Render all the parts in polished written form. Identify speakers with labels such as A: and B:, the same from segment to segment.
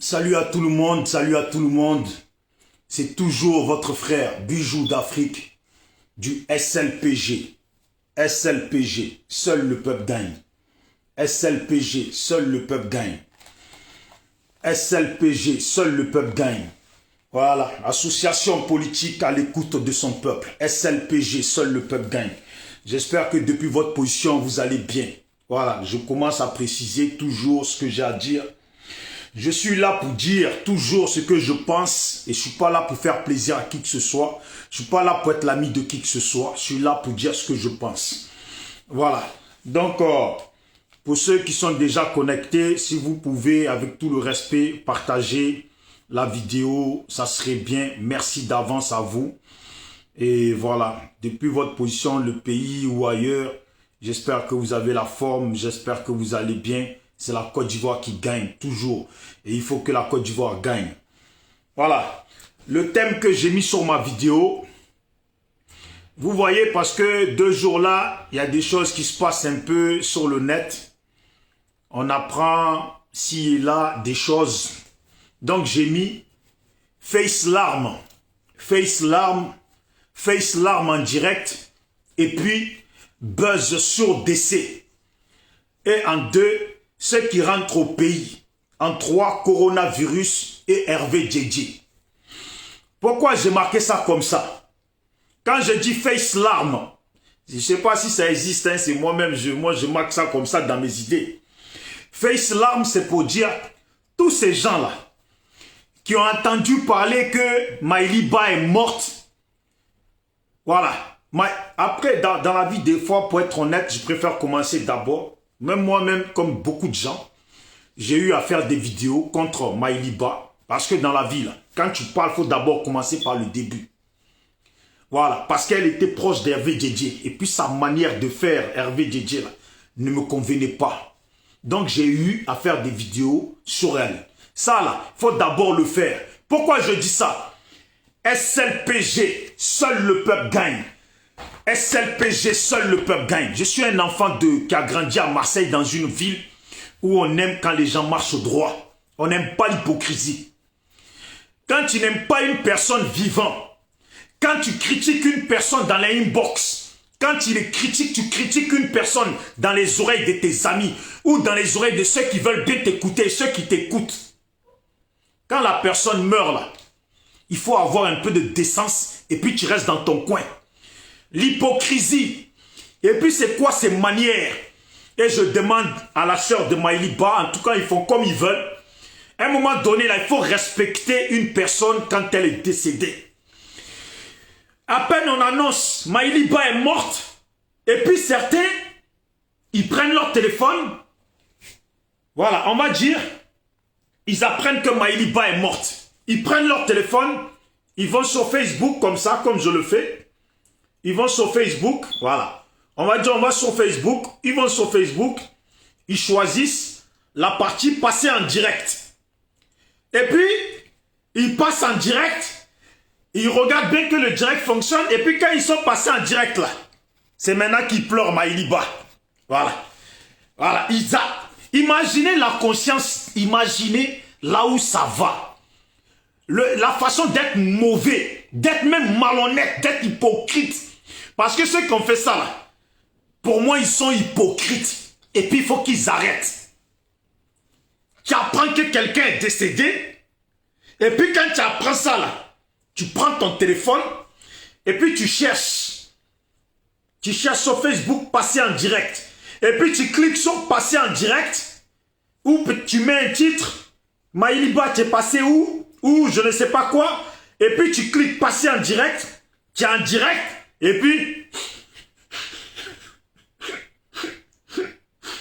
A: Salut à tout le monde, salut à tout le monde. C'est toujours votre frère Bijou d'Afrique du SLPG. SLPG, seul le peuple gagne. SLPG, seul le peuple gagne. SLPG, seul le peuple gagne. Voilà, association politique à l'écoute de son peuple. SLPG, seul le peuple gagne. J'espère que depuis votre position, vous allez bien. Voilà, je commence à préciser toujours ce que j'ai à dire. Je suis là pour dire toujours ce que je pense et je suis pas là pour faire plaisir à qui que ce soit. Je suis pas là pour être l'ami de qui que ce soit. Je suis là pour dire ce que je pense. Voilà. Donc, pour ceux qui sont déjà connectés, si vous pouvez, avec tout le respect, partager la vidéo, ça serait bien. Merci d'avance à vous. Et voilà, depuis votre position, le pays ou ailleurs, j'espère que vous avez la forme, j'espère que vous allez bien. C'est la Côte d'Ivoire qui gagne, toujours. Et il faut que la Côte d'Ivoire gagne. Voilà. Le thème que j'ai mis sur ma vidéo, vous voyez, parce que 2 jours là, il y a des choses qui se passent un peu sur le net. On apprend ci et là des choses. Donc j'ai mis face larme en direct. Et puis buzz sur DC. Et en 2, ceux qui rentrent au pays. En 3, coronavirus et Hervé Djedje. Pourquoi j'ai marqué ça comme ça? Quand je dis face larme, je ne sais pas si ça existe, hein, c'est moi-même, je marque ça comme ça dans mes idées. Face larme, c'est pour dire tous ces gens-là qui ont entendu parler que Maïliba est morte. Voilà. Après, dans la vie, des fois, pour être honnête, je préfère commencer d'abord. Même moi-même, comme beaucoup de gens, j'ai eu à faire des vidéos contre Maïliba. Parce que dans la vie, là, quand tu parles, il faut d'abord commencer par le début. Voilà, parce qu'elle était proche d'Hervé Djedje. Et puis sa manière de faire, Hervé Djedje, là, ne me convenait pas. Donc j'ai eu à faire des vidéos sur elle. Ça là, il faut d'abord le faire. Pourquoi je dis ça? SLPG, seul le peuple gagne. SLPG, seul le peuple gagne. Je suis un enfant qui a grandi à Marseille dans une ville où on aime quand les gens marchent droit. On n'aime pas l'hypocrisie. Quand tu n'aimes pas une personne vivante, quand tu critiques une personne dans les inbox, quand tu les critiques, tu critiques une personne dans les oreilles de tes amis ou dans les oreilles de ceux qui veulent bien t'écouter, ceux qui t'écoutent. Quand la personne meurt là, il faut avoir un peu de décence et puis tu restes dans ton coin. L'hypocrisie. Et puis c'est quoi ces manières? Et je demande à la sœur de Maïliba, en tout cas ils font comme ils veulent. À un moment donné là, il faut respecter une personne quand elle est décédée. À peine on annonce Maïliba est morte, et puis certains, ils prennent leur téléphone. Voilà, on va dire, ils apprennent que Maïliba est morte. Ils prennent leur téléphone, ils vont sur Facebook comme ça, comme je le fais. Ils vont sur Facebook, voilà. On va dire, on va sur Facebook, ils vont sur Facebook, ils choisissent la partie passer en direct. Et puis, ils passent en direct, ils regardent bien que le direct fonctionne, et puis quand ils sont passés en direct là, c'est maintenant qu'ils pleurent Maïliba. Voilà. Voilà. Imaginez la conscience, imaginez là où ça va. La façon d'être mauvais, d'être même malhonnête, d'être hypocrite. Parce que ceux qui ont fait ça là, pour moi ils sont hypocrites. Et puis il faut qu'ils arrêtent. Tu apprends que quelqu'un est décédé, et puis quand tu apprends ça là, tu prends ton téléphone, et puis tu cherches. Tu cherches sur Facebook, passer en direct. Et puis tu cliques sur passer en direct, ou tu mets un titre, Maïliba, tu es passé où? Ou je ne sais pas quoi. Et puis tu cliques passer en direct, tu es en direct, et puis...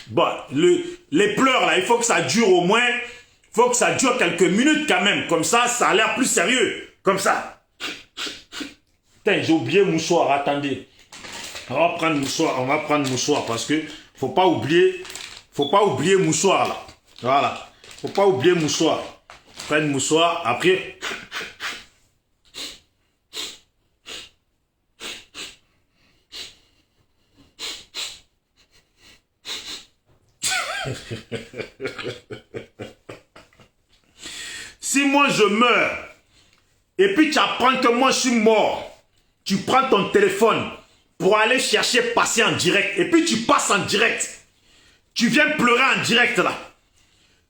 A: Bon, les pleurs là, il faut que ça dure au moins, il faut que ça dure quelques minutes quand même. Comme ça, ça a l'air plus sérieux. Comme ça. Putain, j'ai oublié mouchoir, attendez. On va prendre mouchoir parce que faut pas oublier mouchoir là. Voilà. Faut pas oublier mouchoir. Prendre mouchoir, après... Si moi je meurs, et puis tu apprends que moi je suis mort, tu prends ton téléphone pour aller chercher passer en direct, et puis tu passes en direct. Tu viens pleurer en direct là.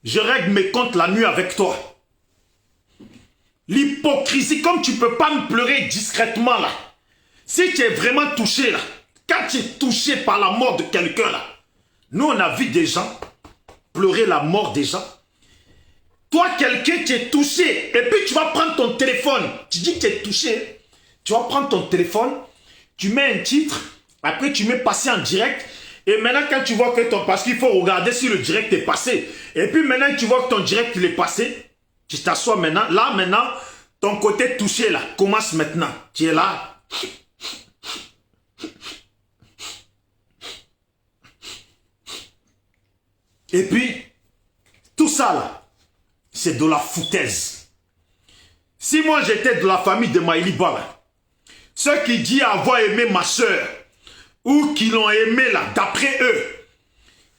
A: Je règle mes comptes la nuit avec toi. L'hypocrisie, comme tu ne peux pas me pleurer discrètement là. Si tu es vraiment touché là, quand tu es touché par la mort de quelqu'un là, nous on a vu des gens pleurer la mort des gens. Toi, quelqu'un, tu es touché, et puis tu vas prendre ton téléphone. Tu dis que tu es touché, tu vas prendre ton téléphone, tu mets un titre, après tu mets passer en direct, et maintenant quand tu vois que ton... Parce qu'il faut regarder si le direct est passé. Et puis maintenant tu vois que ton direct il est passé, tu t'assois maintenant. Là maintenant, ton côté touché là, commence maintenant. Tu es là. Et puis, tout ça là, c'est de la foutaise. Si moi j'étais de la famille de Maïliba là, ceux qui disent avoir aimé ma soeur, ou qui l'ont aimé là, d'après eux,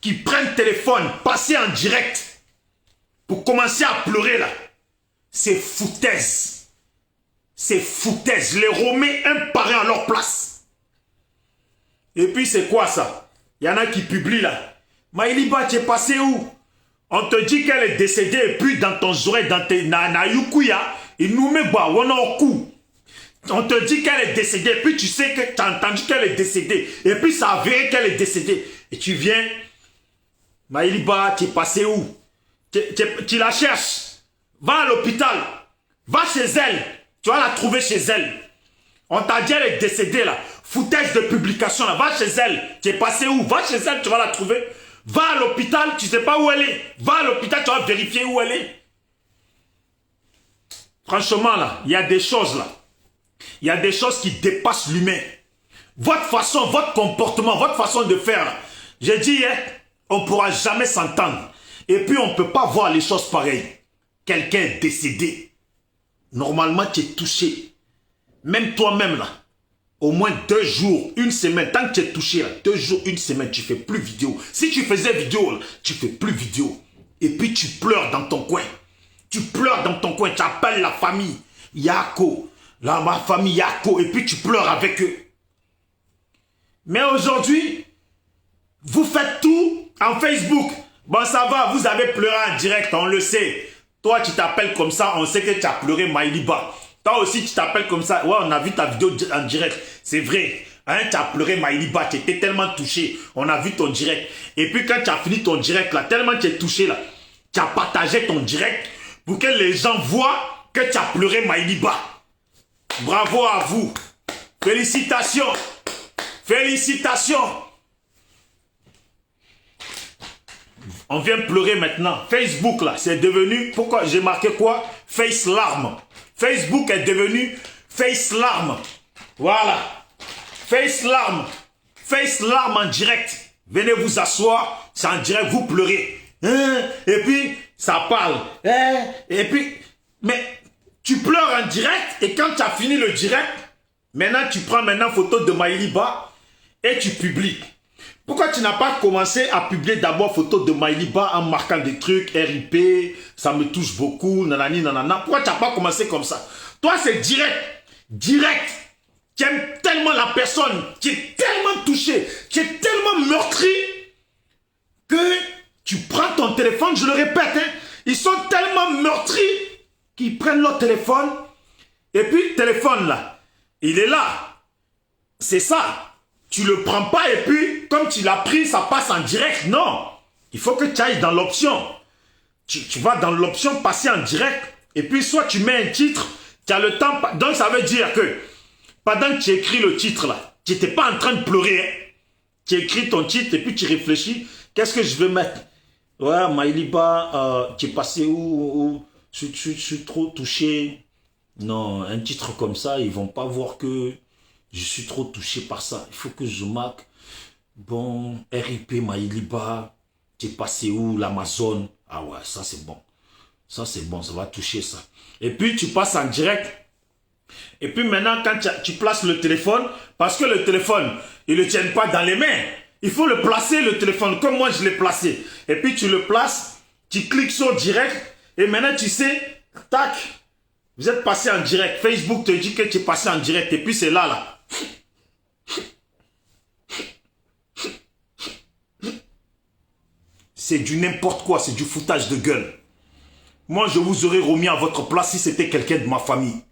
A: qui prennent téléphone, passer en direct, pour commencer à pleurer là, c'est foutaise. C'est foutaise. Les remets un par un à leur place. Et puis c'est quoi ça? Il y en a qui publient là. Maïliba, tu es passé où? On te dit qu'elle est décédée et puis dans ton oreille, dans tes naïkuya, il nous met bois, on a au cou. On te dit qu'elle est décédée et puis tu sais que tu as entendu qu'elle est décédée. Et puis ça a avéré qu'elle est décédée. Et tu viens, Maïliba, tu es passé où? Tu la cherches. Va à l'hôpital. Va chez elle. Tu vas la trouver chez elle. On t'a dit qu'elle est décédée là. Foutaise de publication là. Va chez elle. Tu es passé où? Va chez elle, tu vas la trouver. Va à l'hôpital, tu ne sais pas où elle est. Va à l'hôpital, tu vas vérifier où elle est. Franchement, là, il y a des choses, là. Il y a des choses qui dépassent l'humain. Votre façon, votre comportement, votre façon de faire, là. J'ai dit, hein, on ne pourra jamais s'entendre. Et puis, on ne peut pas voir les choses pareilles. Quelqu'un est décédé. Normalement, tu es touché. Même toi-même, là. Au moins 2 jours, 1 semaine, tant que tu es touché, là, 2 jours, 1 semaine, tu ne fais plus vidéo. Si tu faisais vidéo, là, tu ne fais plus vidéo. Et puis tu pleures dans ton coin. Tu pleures dans ton coin, tu appelles la famille. Yako, là, ma famille Yako, et puis tu pleures avec eux. Mais aujourd'hui, vous faites tout en Facebook. Bon, ça va, vous avez pleuré en direct, on le sait. Toi, tu t'appelles comme ça, on sait que tu as pleuré Maïliba. Toi aussi, tu t'appelles comme ça. Ouais, on a vu ta vidéo en direct. C'est vrai. Hein, tu as pleuré Maïliba. Tu étais tellement touché. On a vu ton direct. Et puis, quand tu as fini ton direct, là, tellement tu es touché, là, tu as partagé ton direct pour que les gens voient que tu as pleuré Maïliba. Bravo à vous. Félicitations. Félicitations. On vient pleurer maintenant. Facebook, là, c'est devenu... Pourquoi j'ai marqué quoi? Face larme. Facebook est devenu Face larme. Voilà. Face larme. Face larme en direct. Venez vous asseoir. C'est en direct, vous pleurez. Hein? Et puis, ça parle. Hein? Et puis, mais tu pleures en direct. Et quand tu as fini le direct, maintenant tu prends maintenant photo de Maïliba et tu publies. Pourquoi tu n'as pas commencé à publier d'abord photo de Maïliba en marquant des trucs, RIP, ça me touche beaucoup, nanani, nanana. Pourquoi tu n'as pas commencé comme ça? Toi, c'est direct. Direct. Tu aimes tellement la personne, tu es tellement touché, tu es tellement meurtri que tu prends ton téléphone, je le répète, hein, ils sont tellement meurtris qu'ils prennent leur téléphone et puis le téléphone là, il est là. C'est ça. Tu ne le prends pas et puis, comme tu l'as pris, ça passe en direct. Non. Il faut que tu ailles dans l'option. Tu vas dans l'option passer en direct. Et puis, soit tu mets un titre, tu as le temps. Donc, ça veut dire que pendant que tu écris le titre, là, tu n'étais pas en train de pleurer. Hein. Tu écris ton titre et puis tu réfléchis. Qu'est-ce que je veux mettre? Ouais, Maïliba, tu es passé où? Je suis trop touché. Non, un titre comme ça, ils ne vont pas voir que... Je suis trop touché par ça. Il faut que je marque. Bon, RIP Maïliba. Tu es passé où? L'Amazon. Ah ouais, ça c'est bon. Ça c'est bon, ça va toucher ça. Et puis tu passes en direct. Et puis maintenant, quand tu places le téléphone, parce que le téléphone, ils ne le tiennent pas dans les mains. Il faut le placer, le téléphone, comme moi je l'ai placé. Et puis tu le places, tu cliques sur direct. Et maintenant tu sais, Tac. Vous êtes passé en direct. Facebook te dit que tu es passé en direct. Et puis c'est là, là. C'est du n'importe quoi. C'est du foutage de gueule. Moi, je vous aurais remis à votre place si c'était quelqu'un de ma famille.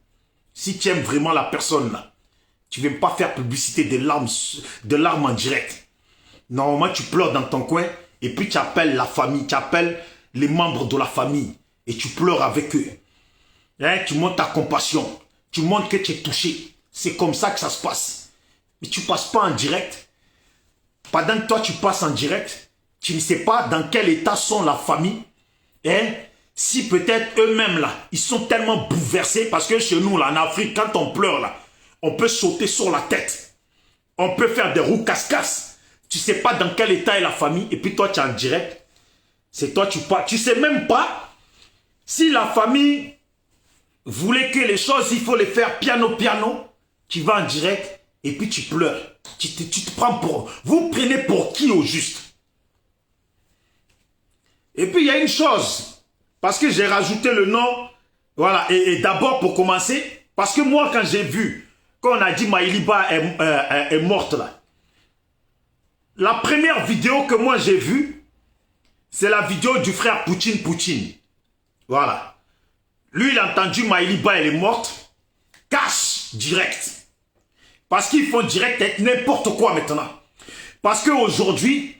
A: Si tu aimes vraiment la personne, là, tu ne veux pas faire publicité de larmes en direct. Normalement, tu pleures dans ton coin et puis tu appelles la famille, tu appelles les membres de la famille et tu pleures avec eux. Hein, tu montres ta compassion, tu montres que tu es touché. C'est comme ça que ça se passe. Mais tu ne passes pas en direct. Pendant que toi, tu passes en direct, tu ne sais pas dans quel état sont la famille. Hein? Si peut-être eux-mêmes, là, ils sont tellement bouleversés parce que chez nous, là, en Afrique, quand on pleure, là, on peut sauter sur la tête. On peut faire des roues casse-casse. Tu ne sais pas dans quel état est la famille. Et puis toi, tu es en direct. C'est toi, tu parles. Tu ne sais même pas si la famille voulait que les choses, il faut les faire piano. Tu vas en direct et puis tu pleures. Tu te prends pour... Vous prenez pour qui au juste? Et puis il y a une chose. Parce que j'ai rajouté le nom. Voilà. Et d'abord pour commencer. Parce que moi, quand j'ai vu... Quand on a dit Maïliba est morte là. La première vidéo que moi j'ai vue, c'est la vidéo du frère Poutine. Voilà. Lui, il a entendu Maïliba, elle est morte. Cash, direct. Parce qu'ils font direct avec n'importe quoi maintenant. Parce qu'aujourd'hui,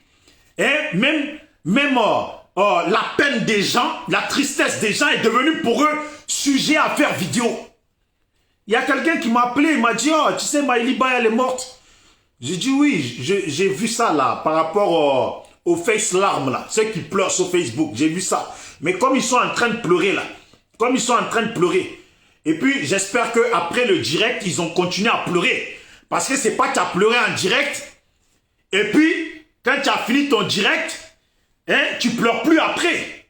A: hein, même la peine des gens, la tristesse des gens est devenue pour eux sujet à faire vidéo. Il y a quelqu'un qui m'a appelé, il m'a dit, oh, tu sais, Maïliba, elle est morte. J'ai dit, oui, j'ai vu ça là, par rapport aux face larmes là, ceux qui pleurent sur Facebook, j'ai vu ça. Mais comme ils sont en train de pleurer là, et puis j'espère qu'après le direct, ils ont continué à pleurer. Parce que c'est pas que tu as pleuré en direct, et puis, quand tu as fini ton direct, hein, tu pleures plus après.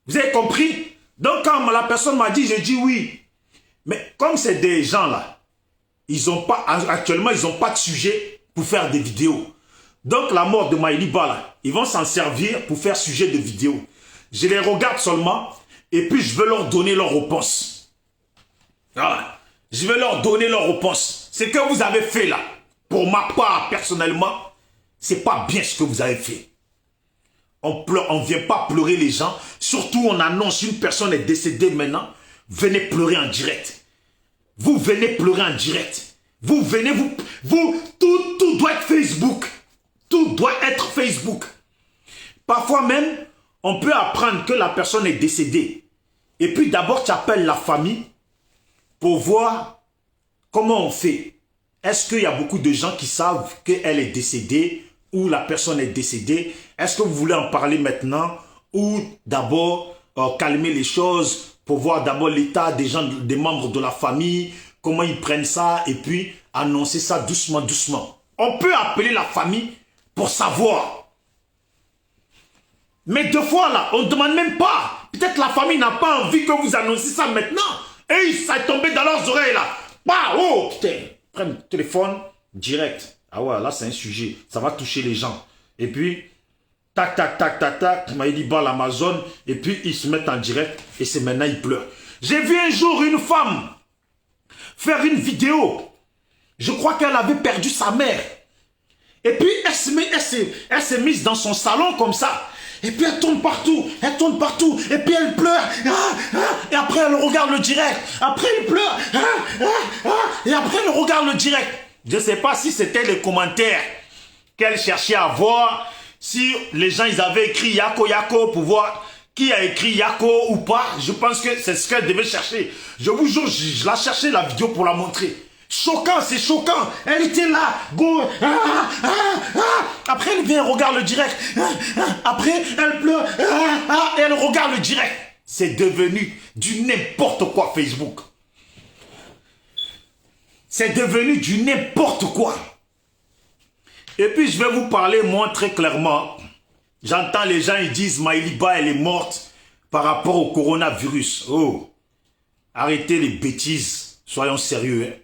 A: Vous avez compris? Donc quand la personne m'a dit, j'ai dit oui. Mais comme c'est des gens là, actuellement, ils n'ont pas de sujet pour faire des vidéos. Donc la mort de Maïliba là, ils vont s'en servir pour faire sujet de vidéos. Je les regarde seulement et puis je veux leur donner leur réponse. Voilà. Je vais leur donner leur réponse. Ce que vous avez fait là, pour ma part personnellement, c'est pas bien ce que vous avez fait. On ne vient pas pleurer les gens. Surtout on annonce une personne est décédée maintenant. Venez pleurer en direct. Vous venez pleurer en direct. Vous venez, tout doit être Facebook. Tout doit être Facebook. Parfois même, on peut apprendre que la personne est décédée. Et puis d'abord, tu appelles la famille pour voir comment on fait. Est-ce qu'il y a beaucoup de gens qui savent qu'elle est décédée ou la personne est décédée? Est-ce que vous voulez en parler maintenant ou d'abord calmer les choses pour voir d'abord l'état des gens, des membres de la famille, comment ils prennent ça et puis annoncer ça doucement. On peut appeler la famille pour savoir. Mais deux fois là, on ne demande même pas. Peut-être la famille n'a pas envie que vous annonciez ça maintenant. Et ça est tombé dans leurs oreilles là. Bah, oh, putain. Prends le téléphone, direct. Ah ouais, là c'est un sujet. Ça va toucher les gens. Et puis, tac, Maïliba, l'Amazon, et puis ils se mettent en direct, et c'est maintenant ils pleurent. J'ai vu un jour une femme faire une vidéo. Je crois qu'elle avait perdu sa mère. Et puis elle s'est mise dans son salon comme ça. Et puis elle tourne partout, et puis elle pleure. Et après elle regarde le direct. Après elle pleure. Et après elle regarde le direct. Je ne sais pas si c'était les commentaires qu'elle cherchait à voir. Si les gens ils avaient écrit Yako pour voir qui a écrit Yako ou pas, je pense que c'est ce qu'elle devait chercher. Je vous jure, je l'ai cherché la vidéo pour la montrer. Choquant, c'est choquant. Elle était là. Go. Après elle vient, regarde le direct. Après elle pleure. Et elle regarde le direct. C'est devenu du n'importe quoi Facebook. C'est devenu du n'importe quoi. Et puis je vais vous parler moi très clairement. J'entends les gens, ils disent Maïliba elle est morte par rapport au coronavirus. Oh, arrêtez les bêtises, soyons sérieux. Hein.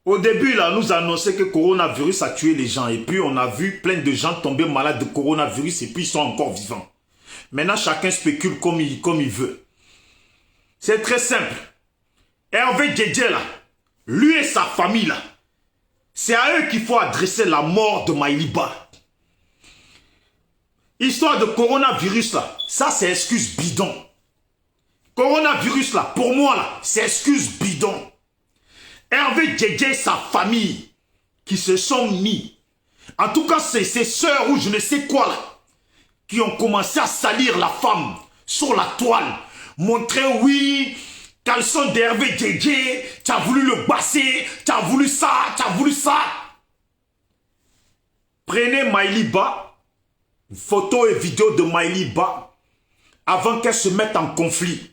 A: Au début là, nous annonçait que le coronavirus a tué les gens. Et puis on a vu plein de gens tomber malades de coronavirus et puis ils sont encore vivants. Maintenant chacun spécule comme il veut. C'est très simple. Hervé Djedje là, lui et sa famille là, c'est à eux qu'il faut adresser la mort de Maïliba. Histoire de coronavirus là, ça c'est excuse bidon. Coronavirus là, pour moi là, c'est excuse bidon. Hervé Djedje et sa famille qui se sont mis, en tout cas c'est ses sœurs ou je ne sais quoi là, qui ont commencé à salir la femme sur la toile, montrer oui, caleçon d'Hervé Djedje, tu as voulu le basser, tu as voulu ça, tu as voulu ça. Prenez Maïliba, photo et vidéo de Maïliba, avant qu'elle se mette en conflit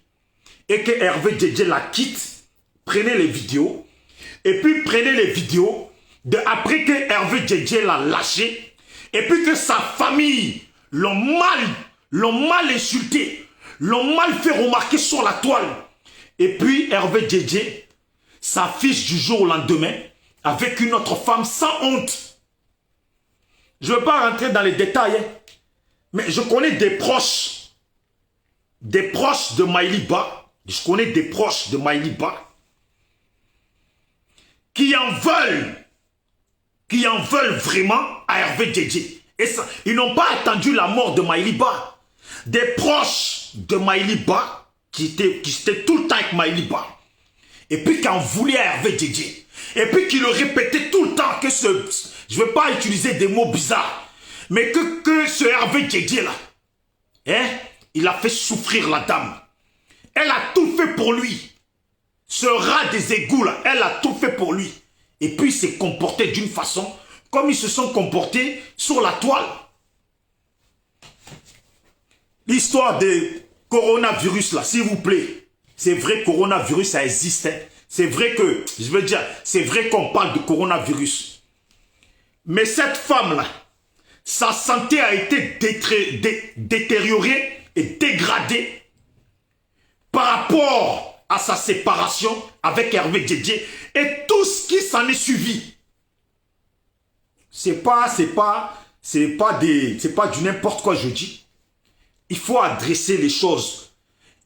A: et que Hervé Djedje la quitte. Prenez les vidéos et puis prenez les vidéos de après que Hervé Djedje l'a lâché et puis que sa famille l'ont mal insulté, l'ont mal fait remarquer sur la toile. Et puis Hervé Djedje s'affiche du jour au lendemain avec une autre femme sans honte. Je ne veux pas rentrer dans les détails, hein, mais je connais des proches de Maïliba, je connais des proches de Maïliba qui en veulent vraiment à Hervé Djedje. Et ça, ils n'ont pas attendu la mort de Maïliba. Des proches de Maïliba qui étaient tout le temps avec Maïliba. Et puis qui en voulaient à Hervé Djedje. Et puis qui le répétaient tout le temps que je ne veux pas utiliser des mots bizarres, mais que ce Hervé Djedje là, hein, il a fait souffrir la dame. Elle a tout fait pour lui. Ce rat des égouts là, elle a tout fait pour lui. Et puis il s'est comporté d'une façon comme ils se sont comportés sur la toile. L'histoire de coronavirus là, s'il vous plaît. C'est vrai, coronavirus, ça existe. Hein. C'est vrai que, je veux dire, c'est vrai qu'on parle de coronavirus. Mais cette femme-là, sa santé a été détériorée et dégradée par rapport à sa séparation avec Hervé Djedje et tout ce qui s'en est suivi. C'est pas du n'importe quoi je dis. Il faut adresser les choses.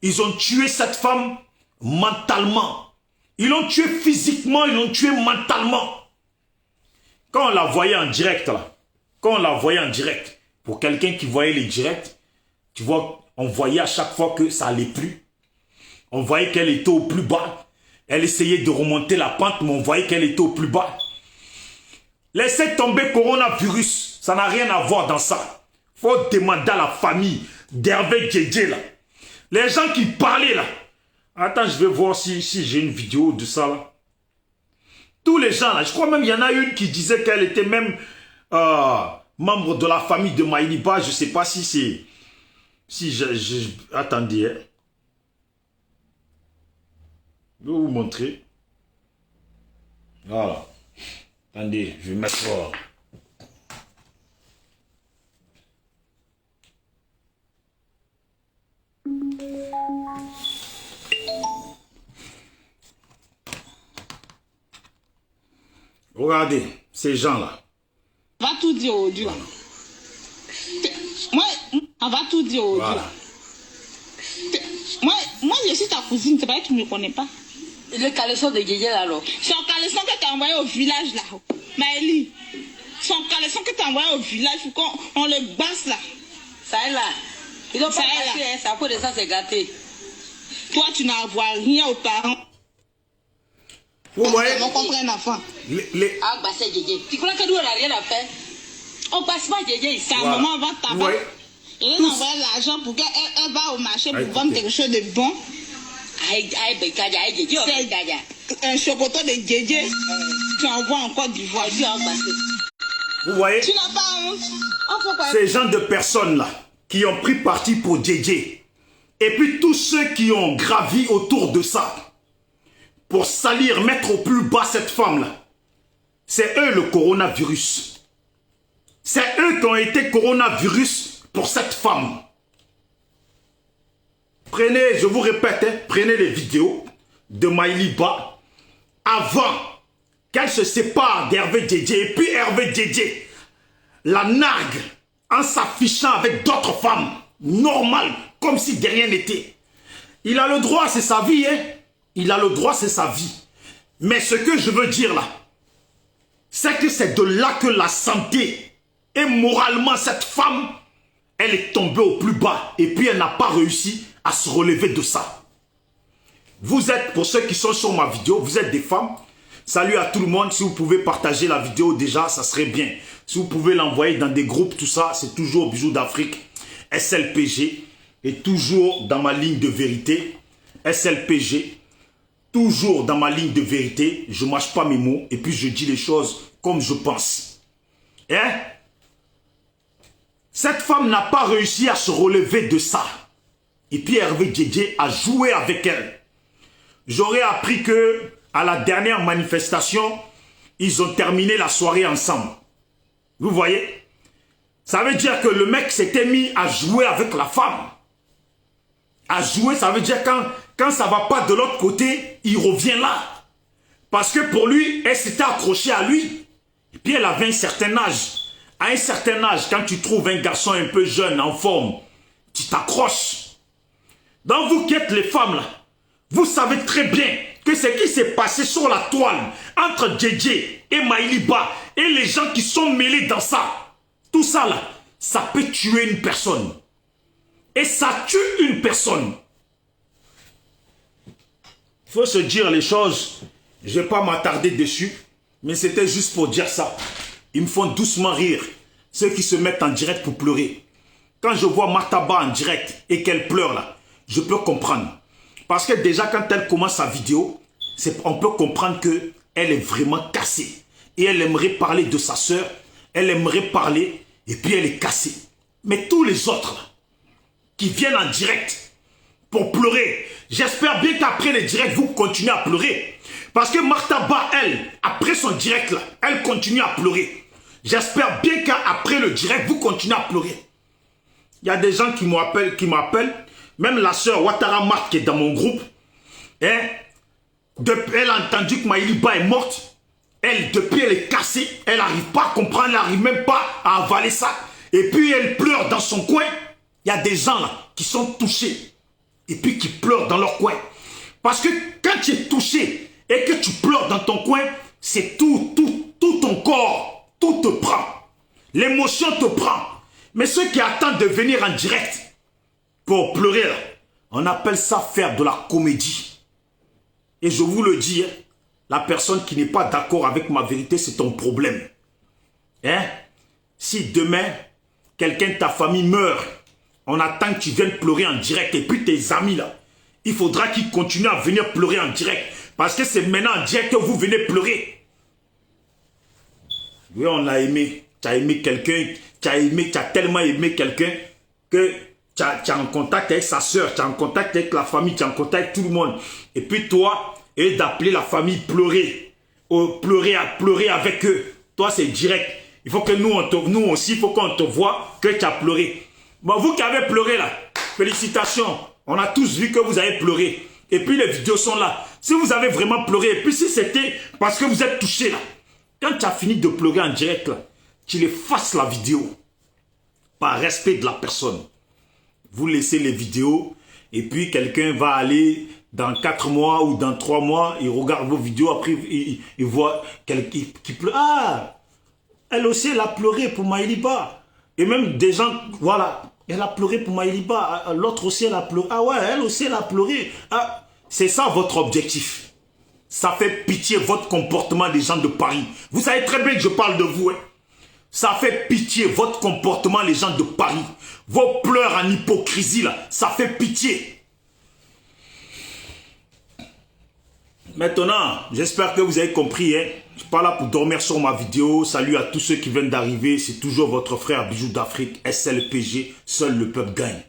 A: Ils ont tué cette femme mentalement. Ils l'ont tué physiquement, ils l'ont tué mentalement. Quand on la voyait en direct, là, pour quelqu'un qui voyait les directs, tu vois, on voyait à chaque fois que ça allait plus. On voyait qu'elle était au plus bas. Elle essayait de remonter la pente, mais on voyait qu'elle était au plus bas. Laissez tomber coronavirus, ça n'a rien à voir dans ça. Faut demander à la famille d'Hervé Djedje là. Les gens qui parlaient là. Attends, je vais voir si j'ai une vidéo de ça là. Tous les gens là, je crois même il y en a une qui disait qu'elle était même membre de la famille de Maïliba. Je ne sais pas si c'est... Attendez. Hein. Je vais vous montrer. Voilà. Attendez, je vais mettre... Regardez, ces gens-là.
B: On va tout dire aujourd'hui. Moi, on va tout dire aujourd'hui. Voilà. Moi, je suis ta cousine, c'est pas que tu ne me connais pas.
C: Le caleçon de Djedje là, alors.
B: Son caleçon que tu as envoyé au village là. Maëlie, son caleçon que tu as envoyé au village, il faut qu'on le basse là.
C: Ça est là. Ils n'ont pas passé, hein, sa peau de ça, c'est gâté.
B: Toi, tu n'envoies rien aux parents.
A: Vous voyez?
B: On comprend un enfant.
C: Ah, bah c'est Djedje. Tu crois que nous, on n'a rien à faire? On passe pas Djedje ici.
B: Sa maman va tabac. Et elle envoie l'argent pour qu'elle va au marché pour vendre quelque chose de bon.
C: Aïe, Djedje,
B: c'est un chocolat de Djedje. Tu envoies en Côte d'Ivoire.
A: Vous voyez?
B: Tu n'as pas honte.
A: Ces gens de personnes là qui ont pris parti pour Djedje. Et puis tous ceux qui ont gravi autour de ça pour salir, mettre au plus bas cette femme-là. C'est eux le coronavirus. C'est eux qui ont été coronavirus pour cette femme. Prenez, je vous répète, hein, prenez les vidéos de Maïliba avant qu'elle se sépare d'Hervé Djedje. Et puis Hervé Djedje la nargue en s'affichant avec d'autres femmes normales, comme si de rien n'était. Il a le droit, c'est sa vie. Hein? Il a le droit, c'est sa vie. Mais ce que je veux dire là, c'est que c'est de là que la santé et moralement, cette femme, elle est tombée au plus bas. Et puis, elle n'a pas réussi à se relever de ça. Vous êtes, pour ceux qui sont sur ma vidéo, vous êtes des femmes. Salut à tout le monde. Si vous pouvez partager la vidéo déjà, ça serait bien. Si vous pouvez l'envoyer dans des groupes, tout ça, c'est toujours Bijoux d'Afrique, SLPG. Et toujours dans ma ligne de vérité, SLPG. Toujours dans ma ligne de vérité. Je ne mâche pas mes mots. Et puis, je dis les choses comme je pense. Hein? Cette femme n'a pas réussi à se relever de ça. Et puis Hervé Djedje a joué avec elle. J'aurais appris que à la dernière manifestation, ils ont terminé la soirée ensemble. Vous voyez? Ça veut dire que le mec s'était mis à jouer avec la femme. À jouer, ça veut dire quand ça ne va pas de l'autre côté, il revient là. Parce que pour lui, elle s'était accrochée à lui. Et puis elle avait un certain âge. À un certain âge, quand tu trouves un garçon un peu jeune, en forme, tu t'accroches. Donc vous qui êtes les femmes là, vous savez très bien que ce qui s'est passé sur la toile entre Djedje et Maïliba et les gens qui sont mêlés dans ça, tout ça là, ça peut tuer une personne. Et ça tue une personne. Il faut se dire les choses, je ne vais pas m'attarder dessus, mais c'était juste pour dire ça. Ils me font doucement rire, ceux qui se mettent en direct pour pleurer. Quand je vois Mataba en direct et qu'elle pleure là, je peux comprendre. Parce que déjà quand elle commence sa vidéo, on peut comprendre qu'elle est vraiment cassée. Et elle aimerait parler de sa soeur, elle aimerait parler et puis elle est cassée. Mais tous les autres là, qui viennent en direct pour pleurer, j'espère bien qu'après le direct, vous continuez à pleurer. Parce que Martaba, elle, après son direct là, elle continue à pleurer. J'espère bien qu'après le direct, vous continuez à pleurer. Il y a des gens qui m'appellent, même la sœur Ouattara Marc qui est dans mon groupe. Hein, elle a entendu que Maïliba est morte. Elle, depuis, elle est cassée. Elle n'arrive pas à comprendre, elle n'arrive même pas à avaler ça. Et puis, elle pleure dans son coin. Il y a des gens là qui sont touchés. Et puis, qui pleurent dans leur coin. Parce que quand tu es touché et que tu pleures dans ton coin, c'est tout ton corps. Tout te prend. L'émotion te prend. Mais ceux qui attendent de venir en direct pour pleurer, là, on appelle ça faire de la comédie. Et je vous le dis, hein, la personne qui n'est pas d'accord avec ma vérité, c'est ton problème. Hein? Si demain, quelqu'un de ta famille meurt, on attend que tu viennes pleurer en direct. Et puis tes amis, là, il faudra qu'ils continuent à venir pleurer en direct. Parce que c'est maintenant en direct que vous venez pleurer. Oui, on a aimé. Tu as aimé quelqu'un, tu as tellement aimé quelqu'un que tu es en contact avec sa soeur, tu es en contact avec la famille, tu es en contact avec tout le monde. Et puis toi, et d'appeler la famille pleurer, pleurer avec eux. Toi, c'est direct. Il faut que nous aussi, il faut qu'on te voit que tu as pleuré. Bon, vous qui avez pleuré là, félicitations. On a tous vu que vous avez pleuré. Et puis les vidéos sont là. Si vous avez vraiment pleuré, et puis si c'était parce que vous êtes touché là, quand tu as fini de pleurer en direct là, tu effaces la vidéo. Par respect de la personne. Vous laissez les vidéos et puis quelqu'un va aller dans 4 mois ou dans 3 mois, il regarde vos vidéos, après il voit quelqu'un qui pleure. Ah, elle aussi elle a pleuré pour Maïliba. Et même des gens, voilà, elle a pleuré pour Maïliba. L'autre aussi elle a pleuré. Ah ouais, elle aussi elle a pleuré. Ah, c'est ça votre objectif. Ça fait pitié votre comportement des gens de Paris. Vous savez très bien que je parle de vous. Hein? Ça fait pitié votre comportement les gens de Paris. Vos pleurs en hypocrisie là, ça fait pitié. Maintenant, j'espère que vous avez compris. Hein? Je ne suis pas là pour dormir sur ma vidéo. Salut à tous ceux qui viennent d'arriver. C'est toujours votre frère Bijoux d'Afrique, SLPG. Seul le peuple gagne.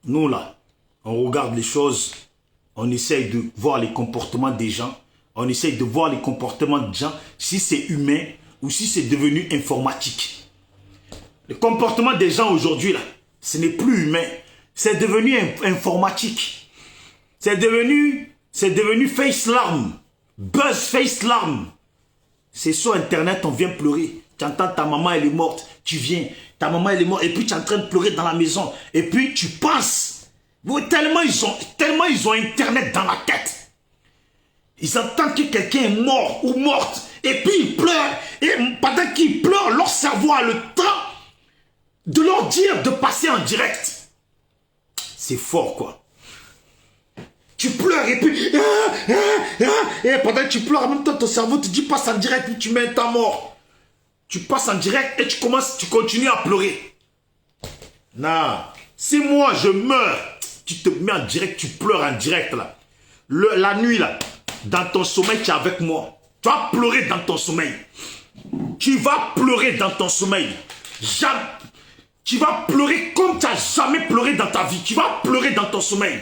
A: Nous là, on regarde les choses. On essaye de voir les comportements des gens. On essaye de voir les comportements des gens, si c'est humain ou si c'est devenu informatique. Le comportement des gens aujourd'hui, là, ce n'est plus humain. C'est devenu informatique. C'est devenu face larme. Buzz face larme. C'est sur Internet, on vient pleurer. Tu entends ta maman, elle est morte. Tu viens, ta maman, elle est morte. Et puis tu es en train de pleurer dans la maison. Et puis tu penses Tellement ils ont Internet dans la tête. Ils entendent que quelqu'un est mort ou morte. Et puis ils pleurent. Et pendant qu'ils pleurent, leur cerveau a le temps de leur dire de passer en direct. C'est fort, quoi. Tu pleures et puis... et pendant que tu pleures, en même temps, ton cerveau te dit passe en direct, puis tu mets un temps mort. Tu passes en direct et tu continues à pleurer. Non. Si moi, je meurs, tu te mets en direct, tu pleures en direct, là. La nuit, là, dans ton sommeil, tu es avec moi. Tu vas pleurer dans ton sommeil. Tu vas pleurer dans ton sommeil. Jamais. Tu vas pleurer comme tu n'as jamais pleuré dans ta vie. Tu vas pleurer dans ton sommeil.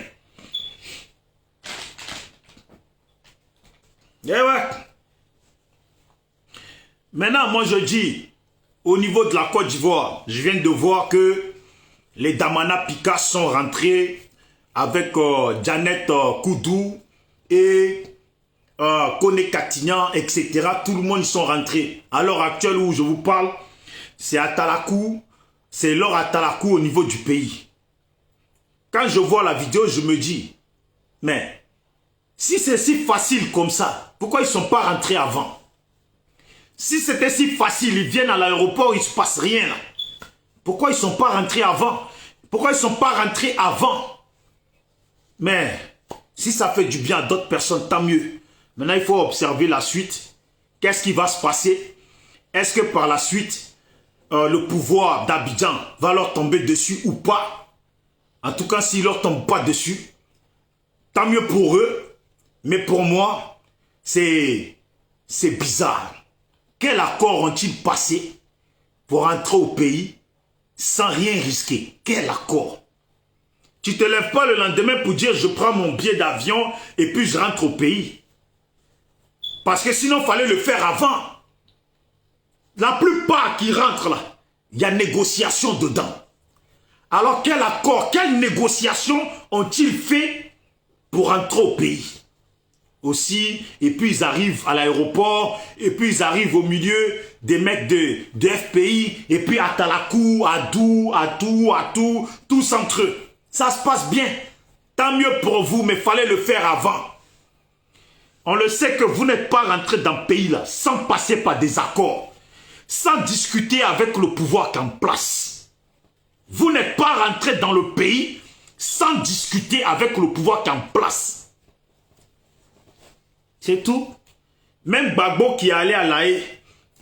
A: Eh ouais. Maintenant, moi je dis, au niveau de la Côte d'Ivoire, je viens de voir que les Damana Pika sont rentrés avec Janet Koudou et Kone Katignan, etc. Tout le monde, ils sont rentrés. À l'heure actuelle où je vous parle, c'est à Talakou, c'est l'heure à Talakou au niveau du pays. Quand je vois la vidéo, je me dis, mais si c'est si facile comme ça, pourquoi ils ne sont pas rentrés avant? Si c'était si facile, ils viennent à l'aéroport, il ne se passe rien là. Pourquoi ils ne sont pas rentrés avant? Pourquoi ils ne sont pas rentrés avant? Mais si ça fait du bien à d'autres personnes, tant mieux. Maintenant, il faut observer la suite. Qu'est-ce qui va se passer? Est-ce que par la suite, le pouvoir d'Abidjan va leur tomber dessus ou pas? En tout cas, s'il ne leur tombe pas dessus, tant mieux pour eux. Mais pour moi, c'est bizarre. Quel accord ont-ils passé pour entrer au pays sans rien risquer? Quel accord? Tu ne te lèves pas le lendemain pour dire je prends mon billet d'avion et puis je rentre au pays. Parce que sinon, il fallait le faire avant. La plupart qui rentrent là, il y a négociation dedans. Alors quel accord, quelle négociation ont-ils fait pour entrer au pays? Aussi, et puis ils arrivent à l'aéroport, et puis ils arrivent au milieu des mecs de FPI, et puis à Talakou, à Dou, tous entre eux. Ça se passe bien. Tant mieux pour vous, mais il fallait le faire avant. On le sait que vous n'êtes pas rentré dans le pays là, sans passer par des accords, sans discuter avec le pouvoir qui est en place. Vous n'êtes pas rentré dans le pays sans discuter avec le pouvoir qui est en place. C'est tout. Même Gbagbo qui est allé à La Haye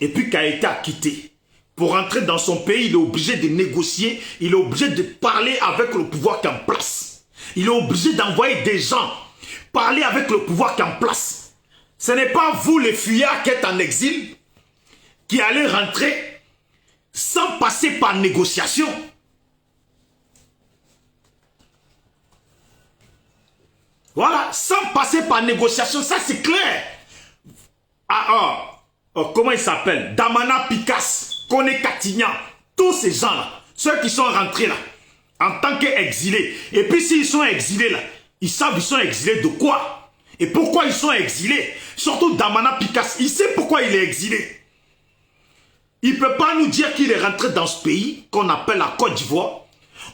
A: et puis qui a été acquitté. Pour rentrer dans son pays, il est obligé de négocier, il est obligé de parler avec le pouvoir qui est en place. Il est obligé d'envoyer des gens parler avec le pouvoir qui est en place. Ce n'est pas vous les fuyards qui êtes en exil qui allez rentrer sans passer par négociation. Voilà, sans passer par négociation, ça c'est clair. Comment il s'appelle? Damana Pikas, Kone Katignan, tous ces gens-là, ceux qui sont rentrés là, en tant qu'exilés. Et puis s'ils sont exilés là, ils savent ils sont exilés de quoi? Et pourquoi ils sont exilés? Surtout Damana Pikas, il sait pourquoi il est exilé. Il ne peut pas nous dire qu'il est rentré dans ce pays qu'on appelle la Côte d'Ivoire,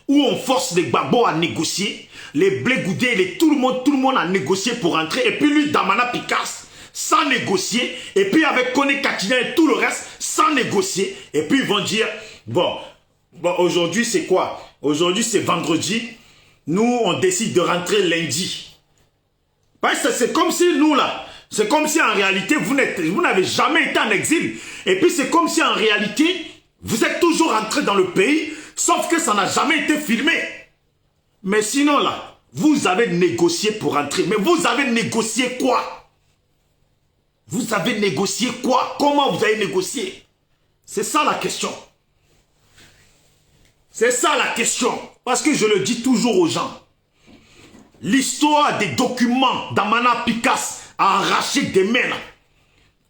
A: où on force les Gbagbo à négocier, les Blé Goudé, tout le monde a négocié pour rentrer. Et puis lui, Damana Pikas, sans négocier. Et puis avec Kone Katignan et tout le reste, sans négocier. Et puis ils vont dire, bon aujourd'hui c'est quoi? Aujourd'hui c'est vendredi. Nous, on décide de rentrer lundi. C'est comme si nous là, c'est comme si en réalité, vous n'avez jamais été en exil. Et puis c'est comme si en réalité, vous êtes toujours rentré dans le pays, sauf que ça n'a jamais été filmé. Mais sinon là, vous avez négocié pour rentrer. Mais vous avez négocié quoi? Vous avez négocié quoi? Comment vous avez négocié? C'est ça la question. C'est ça la question. Parce que je le dis toujours aux gens. L'histoire des documents d'Amana Pikas a arraché des mains là.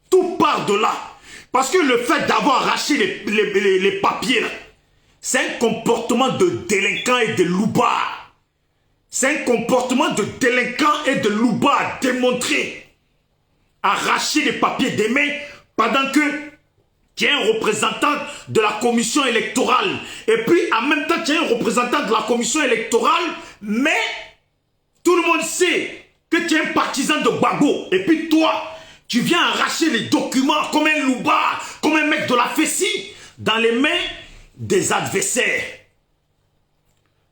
A: Tout part de là. Parce que le fait d'avoir arraché les papiers là, c'est un comportement de délinquant et de loupard. C'est un comportement de délinquant et de loupard démontré. Arracher les papiers des mains pendant que Tu es un représentant de la commission électorale. Et puis, en même temps, tu es un représentant de la commission électorale, mais tout le monde sait que tu es un partisan de Gbagbo. Et puis toi, tu viens arracher les documents comme un loupard, comme un mec de la fessie, dans les mains des adversaires.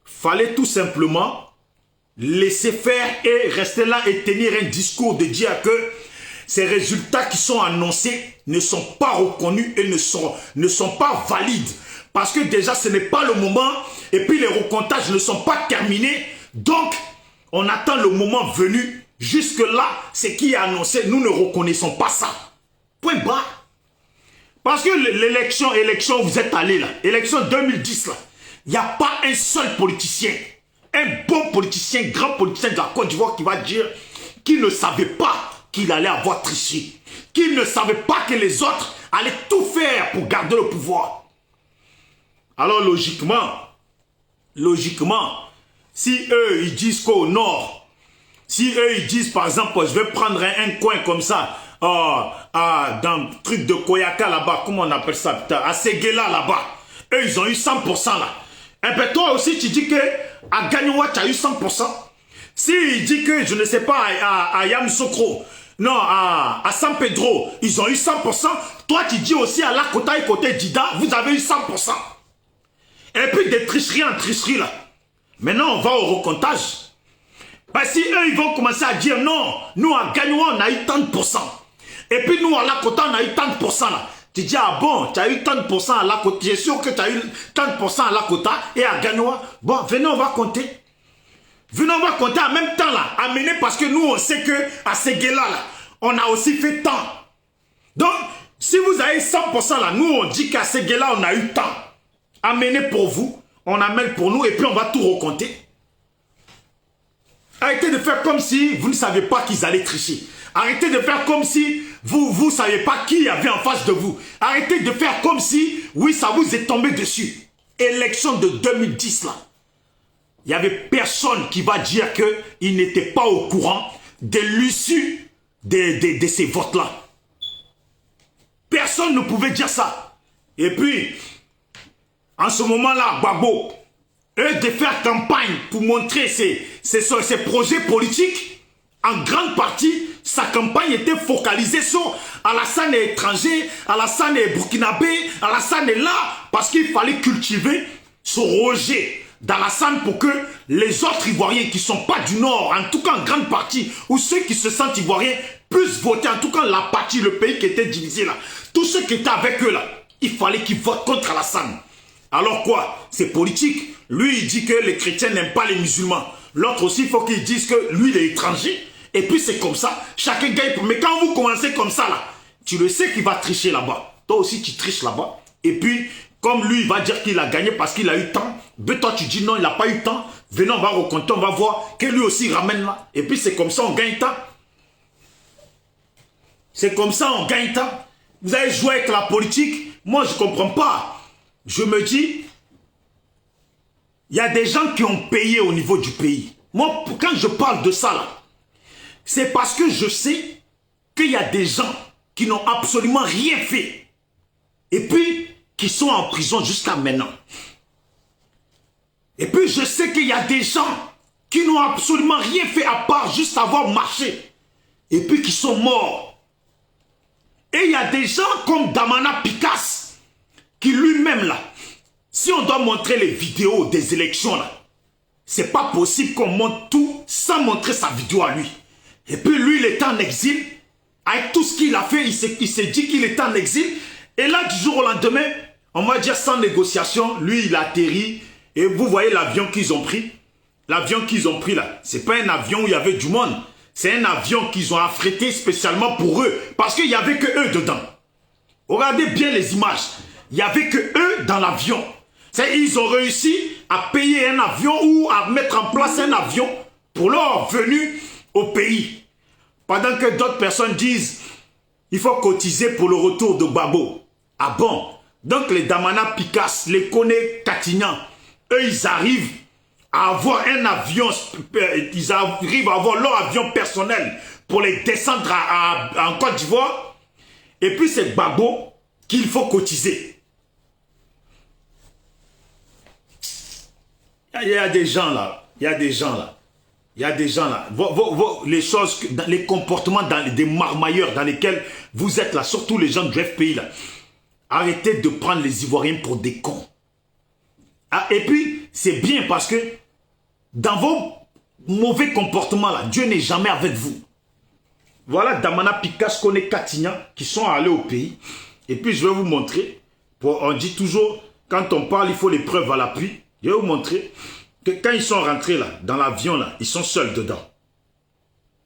A: Fallait tout simplement laisser faire et rester là et tenir un discours de dire que ces résultats qui sont annoncés ne sont pas reconnus et ne sont pas valides. Parce que déjà, ce n'est pas le moment et puis les recomptages ne sont pas terminés. Donc, on attend le moment venu. Jusque-là, ce qui est annoncé, nous ne reconnaissons pas ça. Point barre. Parce que l'élection, vous êtes allé là, élection 2010 là, il n'y a pas un seul politicien, un bon politicien, grand politicien de la Côte d'Ivoire qui va dire qu'il ne savait pas qu'il allait avoir triché, qu'il ne savait pas que les autres allaient tout faire pour garder le pouvoir. Alors logiquement, si eux ils disent qu'au nord, si eux ils disent par exemple, je vais prendre un coin comme ça, dans le truc de Koyaka là-bas, comment on appelle ça, putain, à Séguéla là-bas, eux ils ont eu 100% là. Et bien toi aussi tu dis que à Gagnoua tu as eu 100%. Si il dit que, je ne sais pas, à Yamoussoukro, non, à San Pedro, ils ont eu 100%, toi tu dis aussi à Lakota et côté Dida, vous avez eu 100%. Et puis des tricheries en tricherie là. Maintenant on va au recomptage. Ben, si eux ils vont commencer à dire non, nous à Gagnoua on a eu 30%. Et puis nous à Lakota on a eu 30% là. Tu dis ah bon, tu as eu 30% à Lakota, j'ai sûr que tu as eu 30% à Lakota et à Gagnoua. Bon, venez on va compter. Venez on va compter en même temps là, amener parce que nous on sait que à Séguéla là, on a aussi fait tant. Donc, si vous avez 100% là, nous on dit qu'à Séguéla on a eu tant. Amenez pour vous, on amène pour nous et puis on va tout recompter. Arrêtez de faire comme si vous ne savez pas qu'ils allaient tricher. Arrêtez de faire comme si vous ne savez pas qui y avait en face de vous. Arrêtez de faire comme si, oui, ça vous est tombé dessus. Élection de 2010 là. Il n'y avait personne qui va dire qu'il n'était pas au courant de l'issue de ces votes-là. Personne ne pouvait dire ça. Et puis, en ce moment-là, Gbagbo, eux de faire campagne pour montrer ses projets politiques, en grande partie, sa campagne était focalisée sur Alassane est étranger, Alassane est burkinabé, Alassane est là, parce qu'il fallait cultiver ce rejet d'Alassane pour que les autres Ivoiriens qui ne sont pas du Nord, en tout cas en grande partie, ou ceux qui se sentent Ivoiriens, puissent voter, en tout cas la partie, le pays qui était divisé là. Tous ceux qui étaient avec eux là, il fallait qu'ils votent contre Alassane. Alors quoi? C'est politique. Lui, il dit que les chrétiens n'aiment pas les musulmans. L'autre aussi, il faut qu'ils disent que lui, il est étranger. Et puis c'est comme ça. Chacun gagne. Mais quand vous commencez comme ça, là, tu le sais qu'il va tricher là-bas. Toi aussi, tu triches là-bas. Et puis, comme lui, il va dire qu'il a gagné parce qu'il a eu temps. Mais toi, tu dis non, il n'a pas eu temps. Venons, on va recompter, on va voir que lui aussi ramène là. Et puis c'est comme ça, on gagne temps. C'est comme ça, on gagne temps. Vous avez joué avec la politique. Moi, je ne comprends pas. Je me dis, il y a des gens qui ont payé au niveau du pays. Moi, quand je parle de ça, là, c'est parce que je sais qu'il y a des gens qui n'ont absolument rien fait. Et puis, qui sont en prison jusqu'à maintenant. Et puis, je sais qu'il y a des gens qui n'ont absolument rien fait à part juste avoir marché. Et puis, qui sont morts. Et il y a des gens comme Damana Picasse, qui lui-même là, si on doit montrer les vidéos des élections là, c'est pas possible qu'on montre tout sans montrer sa vidéo à lui. Et puis lui, il était en exil, avec tout ce qu'il a fait, il s'est dit qu'il était en exil, et là du jour au lendemain, on va dire sans négociation, lui il a atterri, et vous voyez l'avion qu'ils ont pris. L'avion qu'ils ont pris là, c'est pas un avion où il y avait du monde, c'est un avion qu'ils ont affrété spécialement pour eux, parce qu'il n'y avait que eux dedans. Regardez bien les images. Il n'y avait que eux dans l'avion. Ils ont réussi à payer un avion ou à mettre en place un avion pour leur venue au pays. Pendant que d'autres personnes disent il faut cotiser pour le retour de Gbagbo. Ah bon? Donc les Damana Picasse, les Kone Katignan, eux ils arrivent à avoir un avion, ils arrivent à avoir leur avion personnel pour les descendre en Côte d'Ivoire. Et puis c'est Gbagbo qu'il faut cotiser. Il y a des gens là, il y a des gens là. Il y a des gens là, les choses, les comportements des marmailleurs dans lesquels vous êtes là, surtout les gens du FPI là. Arrêtez de prendre les Ivoiriens pour des cons. Ah, et puis, c'est bien parce que dans vos mauvais comportements là, Dieu n'est jamais avec vous. Voilà Damana Picasso, Kone Katignan qui sont allés au pays. Et puis, je vais vous montrer. On dit toujours, quand on parle, il faut les preuves à l'appui. Je vais vous montrer que quand ils sont rentrés là, dans l'avion là, ils sont seuls dedans.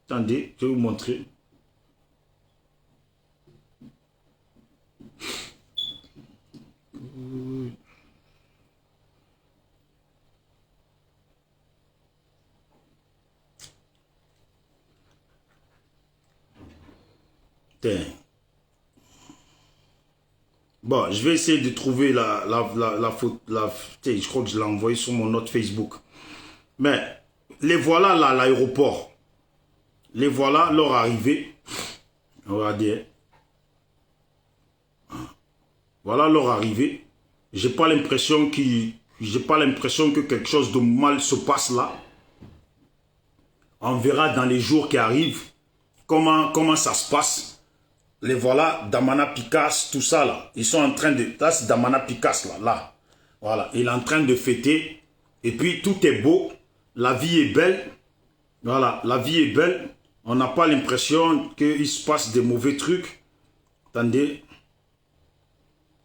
A: Attendez, je vais vous montrer. Bon, je vais essayer de trouver la photo. Je crois que je l'ai envoyé sur mon autre Facebook. Mais les voilà là à l'aéroport. Les voilà leur arrivée. Regardez. Voilà leur arrivée. J'ai pas l'impression que quelque chose de mal se passe là. On verra dans les jours qui arrivent comment ça se passe. Les voilà, Damana Picasso, tout ça là. Ils sont en train de... Là, c'est Damana Picasso là. Voilà, il est en train de fêter. Et puis, tout est beau. La vie est belle. Voilà, la vie est belle. On n'a pas l'impression qu'il se passe des mauvais trucs. Attendez.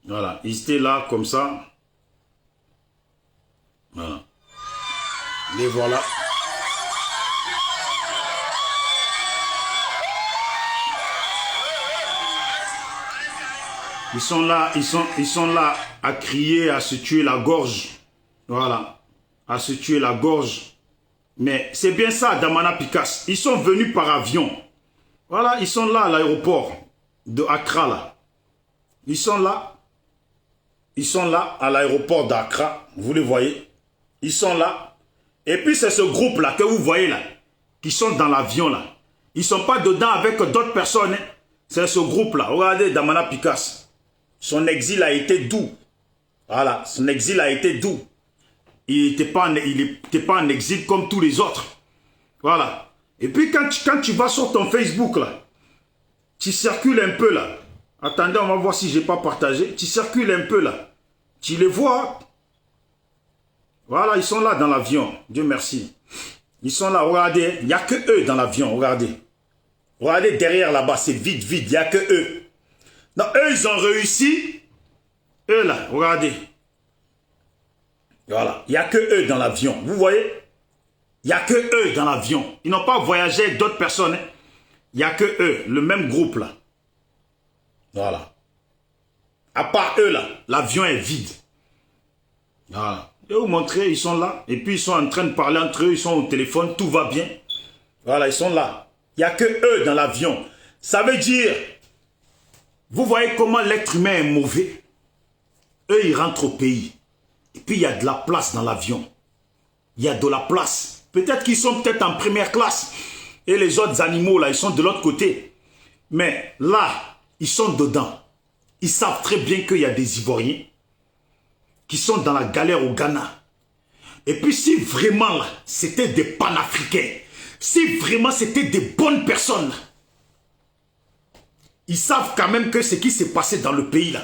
A: Voilà, ils étaient là comme ça. Voilà. Les voilà. Ils sont là à crier, à se tuer la gorge. Voilà. À se tuer la gorge. Mais c'est bien ça, Damana Picasso. Ils sont venus par avion. Voilà, ils sont là à l'aéroport de Accra, là. Ils sont là. Ils sont là à l'aéroport d'Accra. Vous les voyez. Ils sont là. Et puis c'est ce groupe-là que vous voyez là. Qui sont dans l'avion là. Ils ne sont pas dedans avec d'autres personnes. Hein. C'est ce groupe-là. Regardez Damana Picasso. Son exil a été doux. Voilà, son exil a été doux. Il n'était pas en exil comme tous les autres. Voilà. Et puis quand tu vas sur ton Facebook là, tu circules un peu là. Attendez, on va voir si je n'ai pas partagé. Tu circules un peu là. Tu les vois. Voilà, ils sont là dans l'avion. Dieu merci. Ils sont là, regardez. Il n'y a que eux dans l'avion, regardez. Regardez derrière là-bas, c'est vide, vide. Il n'y a que eux. Non, eux, ils ont réussi. Eux, là, regardez. Voilà. Il n'y a que eux dans l'avion. Vous voyez? Il n'y a que eux dans l'avion. Ils n'ont pas voyagé avec d'autres personnes. Hein. Il n'y a que eux, le même groupe, là. Voilà. À part eux, là, l'avion est vide. Voilà. Je vais vous montrer, ils sont là. Et puis, ils sont en train de parler entre eux. Ils sont au téléphone. Tout va bien. Voilà, ils sont là. Il n'y a que eux dans l'avion. Ça veut dire... Vous voyez comment l'être humain est mauvais. Eux, ils rentrent au pays. Et puis, il y a de la place dans l'avion. Il y a de la place. Peut-être qu'ils sont peut-être en première classe. Et les autres animaux, là, ils sont de l'autre côté. Mais là, ils sont dedans. Ils savent très bien qu'il y a des Ivoiriens qui sont dans la galère au Ghana. Et puis, si vraiment, c'était des panafricains, si vraiment c'était des bonnes personnes, ils savent quand même que ce qui s'est passé dans le pays là,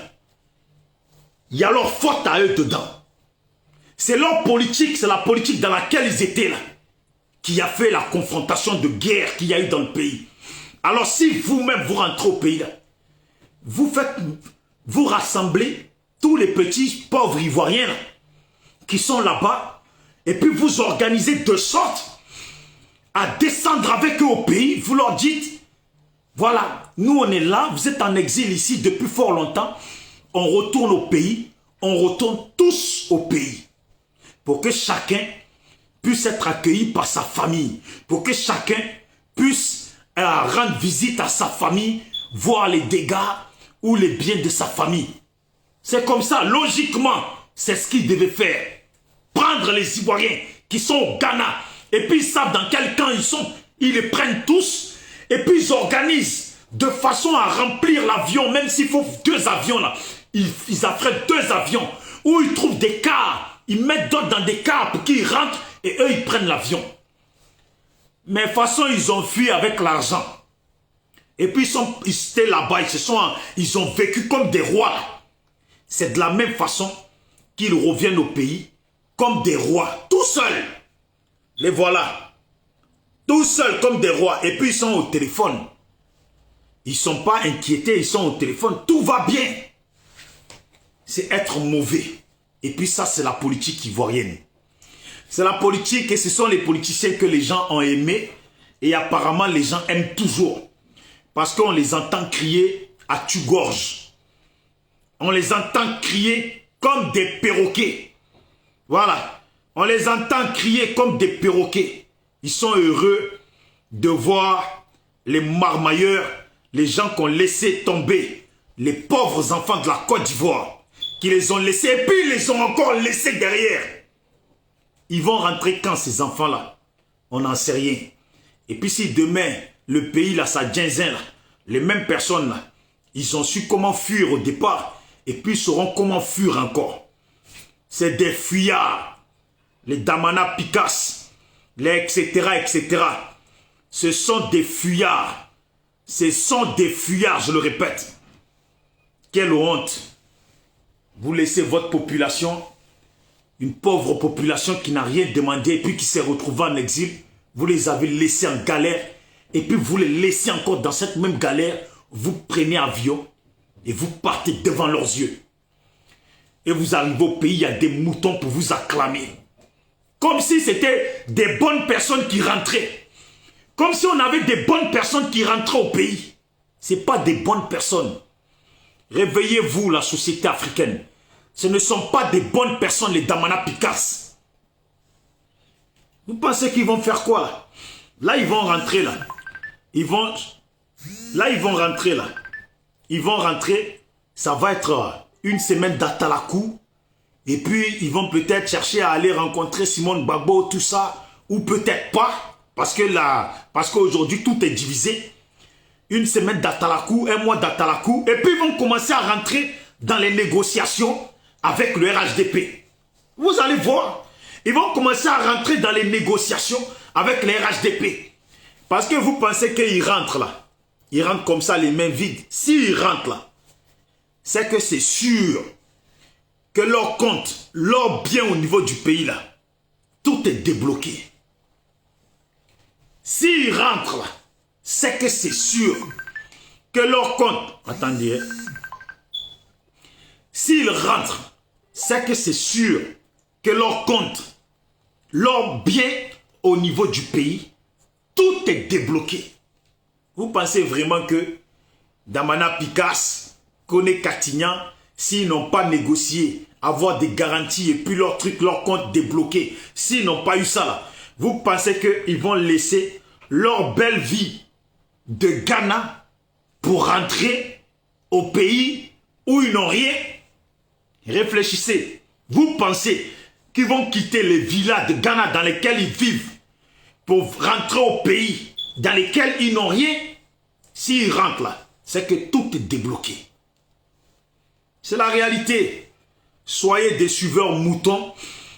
A: il y a leur faute à eux dedans. C'est leur politique, c'est la politique dans laquelle ils étaient là, qui a fait la confrontation de guerre qu'il y a eu dans le pays. Alors si vous-même vous rentrez au pays là, vous rassemblez tous les petits pauvres Ivoiriens là, qui sont là-bas, et puis vous organisez de sorte à descendre avec eux au pays, vous leur dites, voilà, nous on est là, vous êtes en exil ici depuis fort longtemps, on retourne au pays, on retourne tous au pays, pour que chacun puisse être accueilli par sa famille, pour que chacun puisse rendre visite à sa famille, voir les dégâts ou les biens de sa famille. C'est comme ça, logiquement, c'est ce qu'ils devaient faire. Prendre les Ivoiriens qui sont au Ghana, et puis ils savent dans quel camp ils sont, ils les prennent tous, et puis ils organisent, de façon à remplir l'avion, même s'il faut 2 avions là. Ils affrètent 2 avions, où ils trouvent des cars, ils mettent d'autres dans des cars pour qu'ils rentrent, et eux ils prennent l'avion. Mais de toute façon, ils ont fui avec l'argent. Et puis ils étaient là-bas, ils ont vécu comme des rois. C'est de la même façon qu'ils reviennent au pays, comme des rois, tout seuls. Les voilà. Tout seuls comme des rois. Et puis ils sont au téléphone. Ils ne sont pas inquiétés, ils sont au téléphone. Tout va bien. C'est être mauvais. Et puis ça, c'est la politique ivoirienne. C'est la politique et ce sont les politiciens que les gens ont aimés. Et apparemment, les gens aiment toujours. Parce qu'on les entend crier à tue-gorge. On les entend crier comme des perroquets. Voilà. On les entend crier comme des perroquets. Ils sont heureux de voir les marmailleurs, les gens qui ont laissé tomber, les pauvres enfants de la Côte d'Ivoire, qui les ont laissés et puis ils les ont encore laissés derrière. Ils vont rentrer quand ces enfants-là? On n'en sait rien. Et puis si demain, le pays, là, ça ginzin, là, les mêmes personnes, là, ils ont su comment fuir au départ, et puis ils sauront comment fuir encore. C'est des fuyards, les Damana Picasse, les etc. Ce sont des fuyards. Ce sont des fuyards, je le répète. Quelle honte. Vous laissez votre population, une pauvre population qui n'a rien demandé et puis qui s'est retrouvée en exil, vous les avez laissés en galère et puis vous les laissez encore dans cette même galère, vous prenez avion et vous partez devant leurs yeux. Et vous arrivez au pays, il y a des moutons pour vous acclamer. Comme si c'était des bonnes personnes qui rentraient. Comme si on avait des bonnes personnes qui rentraient au pays. Ce n'est pas des bonnes personnes. Réveillez-vous, la société africaine. Ce ne sont pas des bonnes personnes, les Damana Picasse. Vous pensez qu'ils vont faire quoi? Là, ils vont rentrer, là. Ils vont rentrer, là. Ils vont rentrer. Ça va être une semaine d'Atalakou. Et puis, ils vont peut-être chercher à aller rencontrer Simone Gbagbo, tout ça. Ou peut-être pas. Parce qu'aujourd'hui, tout est divisé. Une semaine d'Atalakou, un mois d'Atalakou. Et puis, ils vont commencer à rentrer dans les négociations avec le RHDP. Vous allez voir. Ils vont commencer à rentrer dans les négociations avec le RHDP. Parce que vous pensez qu'ils rentrent là. Ils rentrent comme ça, les mains vides. S'ils rentrent là, c'est que c'est sûr que leur compte, leur bien au niveau du pays là, tout est débloqué. S'ils rentrent là, c'est que c'est sûr que leur compte... Attendez. S'ils rentrent, c'est que c'est sûr que leur compte, leur bien au niveau du pays, tout est débloqué. Vous pensez vraiment que Damana Picasse, Kone Katignan, s'ils n'ont pas négocié, avoir des garanties et puis leur truc, leur compte débloqué, s'ils n'ont pas eu ça là, vous pensez qu'ils vont laisser leur belle vie de Ghana pour rentrer au pays où ils n'ont rien? Réfléchissez. Vous pensez qu'ils vont quitter les villas de Ghana dans lesquelles ils vivent pour rentrer au pays dans lesquels ils n'ont rien? S'ils rentrent là, c'est que tout est débloqué. C'est la réalité. Soyez des suiveurs moutons,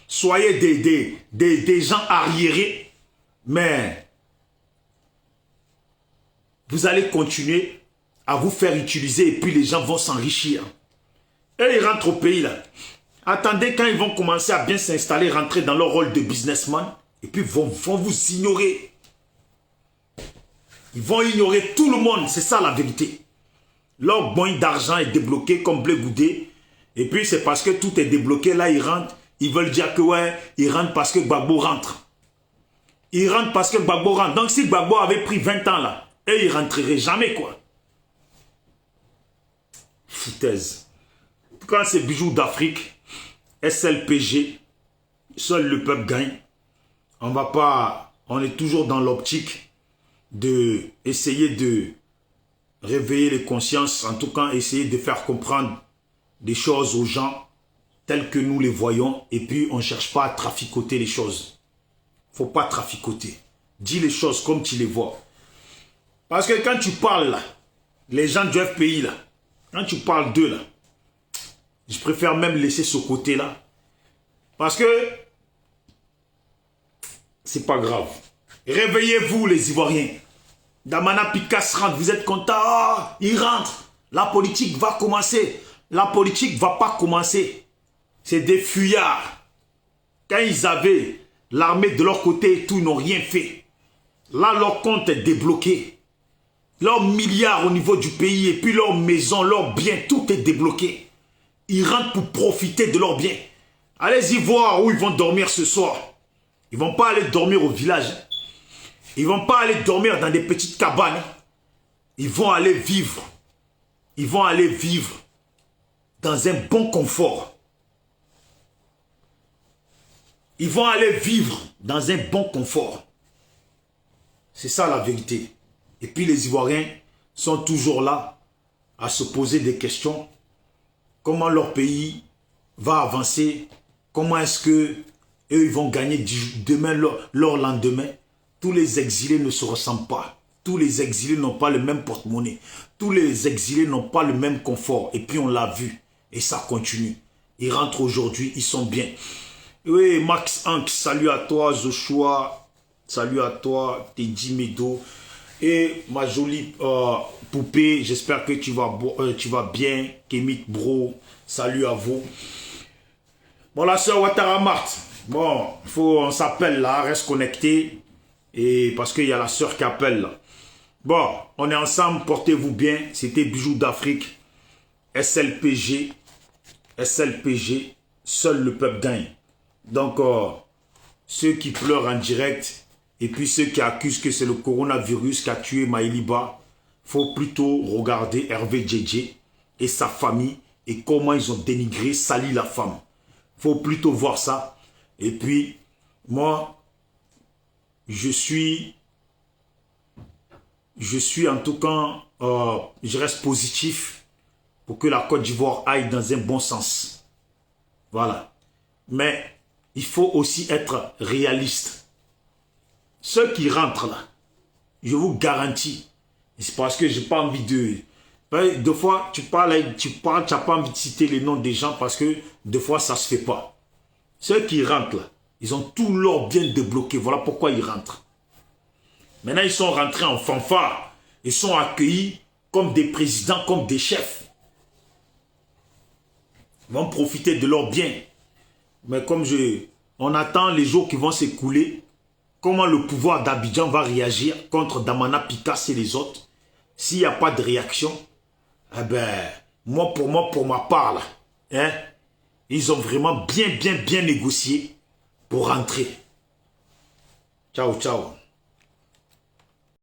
A: soyez des gens arriérés, mais vous allez continuer à vous faire utiliser et puis les gens vont s'enrichir. Et ils rentrent au pays là. Attendez quand ils vont commencer à bien s'installer, rentrer dans leur rôle de businessman, et puis vont vous ignorer. Ils vont ignorer tout le monde, c'est ça la vérité. Leur boîte d'argent est débloqué comme blé goudé. Et puis c'est parce que tout est débloqué, là ils rentrent. Ils veulent dire que ouais, ils rentrent parce que Gbagbo rentre. Ils rentrent parce que Gbagbo rentre. Donc si Gbagbo avait pris 20 ans là, eux ils rentreraient jamais quoi. Foutaise. Quand c'est bijoux d'Afrique, SLPG, seul le peuple gagne. On est toujours dans l'optique de essayer de réveiller les consciences, en tout cas essayer de faire comprendre des choses aux gens telles que nous les voyons, et puis on ne cherche pas à traficoter les choses. Il ne faut pas traficoter. Dis les choses comme tu les vois. Parce que quand tu parles là, Les gens du FPI, là, quand tu parles d'eux, là, je préfère même laisser ce côté-là. Parce que c'est pas grave. Réveillez-vous, les Ivoiriens. Damana Picasse rentre, vous êtes contents? Oh, il rentre. La politique va commencer. La politique ne va pas commencer. C'est des fuyards. Quand ils avaient l'armée de leur côté et tout, ils n'ont rien fait. Là, leur compte est débloqué. Leurs milliards au niveau du pays et puis leurs maisons, leurs biens, tout est débloqué. Ils rentrent pour profiter de leurs biens. Allez-y voir où ils vont dormir ce soir. Ils ne vont pas aller dormir au village. Ils ne vont pas aller dormir dans des petites cabanes. Ils vont aller vivre. Ils vont aller vivre dans un bon confort. Ils vont aller vivre dans un bon confort. C'est ça la vérité. Et puis les Ivoiriens sont toujours là à se poser des questions. Comment leur pays va avancer? Comment est-ce que eux ils vont gagner demain leur lendemain? Tous les exilés ne se ressemblent pas. Tous les exilés n'ont pas le même porte-monnaie. Tous les exilés n'ont pas le même confort. Et puis on l'a vu. Et ça continue. Ils rentrent aujourd'hui, ils sont bien. Oui, Max Hank, salut à toi. Joshua, salut à toi. Teddy Medo. Et ma jolie poupée, j'espère que tu vas bien. Kemit Bro, salut à vous. Bon, la soeur Ouattara Marthe. Bon, on s'appelle là, reste connecté. Et parce qu'il y a la soeur qui appelle là. Bon, on est ensemble, portez-vous bien. C'était Bijoux d'Afrique. SLPG. SLPG. Seul le peuple gagne. Donc, ceux qui pleurent en direct et puis ceux qui accusent que c'est le coronavirus qui a tué Maïliba, il faut plutôt regarder Hervé Djedje et sa famille et comment ils ont dénigré, sali la femme. Il faut plutôt voir ça. Et puis, moi, je suis en tout cas, je reste positif pour que la Côte d'Ivoire aille dans un bon sens. Voilà. Mais il faut aussi être réaliste. Ceux qui rentrent là, je vous garantis, c'est parce que j'ai pas envie de... Deux fois, tu parles, tu n'as pas envie de citer les noms des gens parce que deux fois, ça ne se fait pas. Ceux qui rentrent là, ils ont tout leur bien débloqué. Voilà pourquoi ils rentrent. Maintenant, ils sont rentrés en fanfare. Ils sont accueillis comme des présidents, comme des chefs. Ils vont profiter de leurs biens. Mais comme on attend les jours qui vont s'écouler, comment le pouvoir d'Abidjan va réagir contre Damana Picasse et les autres. S'il n'y a pas de réaction, eh ben, pour ma part, là, hein, ils ont vraiment bien négocié pour rentrer. Ciao, ciao.